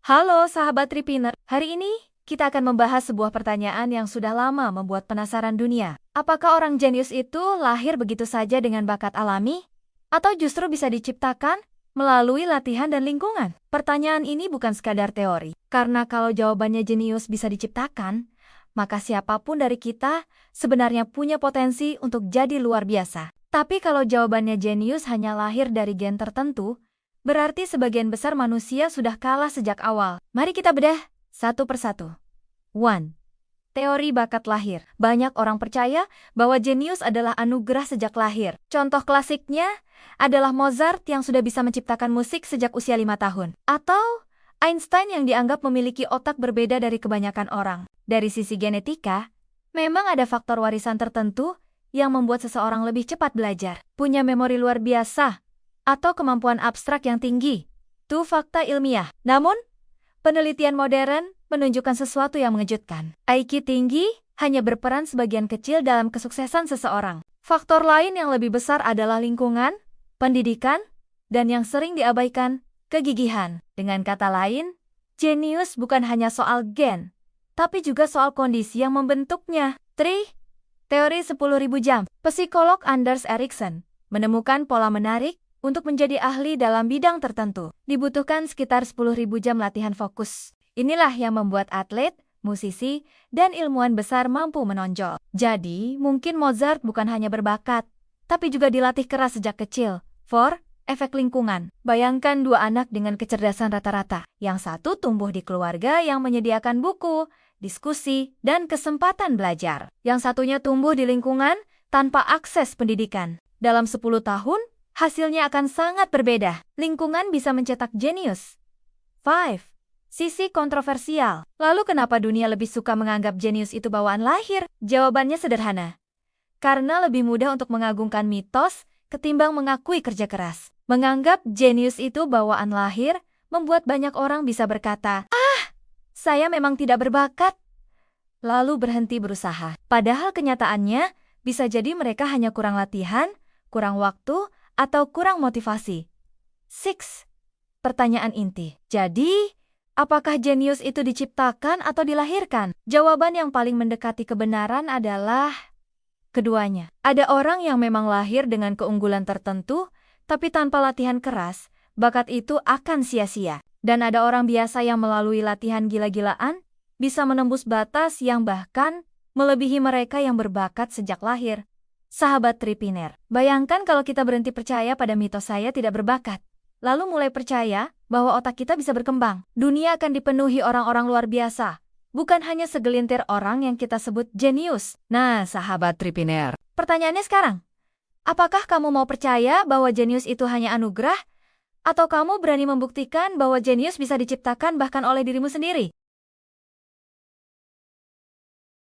Halo sahabat Tripiner, hari ini kita akan membahas sebuah pertanyaan yang sudah lama membuat penasaran dunia. Apakah orang jenius itu lahir begitu saja dengan bakat alami? Atau justru bisa diciptakan melalui latihan dan lingkungan? Pertanyaan ini bukan sekadar teori, karena kalau jawabannya jenius bisa diciptakan, maka siapapun dari kita sebenarnya punya potensi untuk jadi luar biasa. Tapi kalau jawabannya jenius hanya lahir dari gen tertentu, berarti sebagian besar manusia sudah kalah sejak awal. Mari kita bedah satu persatu. 1. Teori bakat lahir. Banyak orang percaya bahwa jenius adalah anugerah sejak lahir. Contoh klasiknya adalah Mozart yang sudah bisa menciptakan musik sejak usia 5 tahun. Atau Einstein yang dianggap memiliki otak berbeda dari kebanyakan orang. Dari sisi genetika, memang ada faktor warisan tertentu yang membuat seseorang lebih cepat belajar, punya memori luar biasa, atau kemampuan abstrak yang tinggi. Itu fakta ilmiah. Namun, penelitian modern menunjukkan sesuatu yang mengejutkan. IQ tinggi hanya berperan sebagian kecil dalam kesuksesan seseorang. Faktor lain yang lebih besar adalah lingkungan, pendidikan, dan yang sering diabaikan, kegigihan. Dengan kata lain, jenius bukan hanya soal gen, tapi juga soal kondisi yang membentuknya. 3. Teori 10.000 jam. Psikolog Anders Ericsson menemukan pola menarik. Untuk menjadi ahli dalam bidang tertentu, dibutuhkan sekitar 10.000 jam latihan fokus. Inilah yang membuat atlet, musisi, dan ilmuwan besar mampu menonjol. Jadi, mungkin Mozart bukan hanya berbakat, tapi juga dilatih keras sejak kecil. 4. Efek lingkungan. Bayangkan dua anak dengan kecerdasan rata-rata. Yang satu tumbuh di keluarga yang menyediakan buku, diskusi, dan kesempatan belajar. Yang satunya tumbuh di lingkungan tanpa akses pendidikan. Dalam 10 tahun, hasilnya akan sangat berbeda. Lingkungan bisa mencetak jenius. 5. Sisi kontroversial. Lalu kenapa dunia lebih suka menganggap jenius itu bawaan lahir? Jawabannya sederhana. Karena lebih mudah untuk mengagungkan mitos ketimbang mengakui kerja keras. Menganggap jenius itu bawaan lahir membuat banyak orang bisa berkata, saya memang tidak berbakat, lalu berhenti berusaha. Padahal kenyataannya bisa jadi mereka hanya kurang latihan, kurang waktu, atau kurang motivasi. 6. Pertanyaan inti. Jadi, apakah jenius itu diciptakan atau dilahirkan? Jawaban yang paling mendekati kebenaran adalah keduanya. Ada orang yang memang lahir dengan keunggulan tertentu, tapi tanpa latihan keras, bakat itu akan sia-sia. Dan ada orang biasa yang melalui latihan gila-gilaan, bisa menembus batas yang bahkan melebihi mereka yang berbakat sejak lahir. Sahabat Tripiner, bayangkan kalau kita berhenti percaya pada mitos saya tidak berbakat, lalu mulai percaya bahwa otak kita bisa berkembang. Dunia akan dipenuhi orang-orang luar biasa, bukan hanya segelintir orang yang kita sebut jenius. Nah, sahabat Tripiner, pertanyaannya sekarang, apakah kamu mau percaya bahwa jenius itu hanya anugerah? Atau kamu berani membuktikan bahwa jenius bisa diciptakan bahkan oleh dirimu sendiri?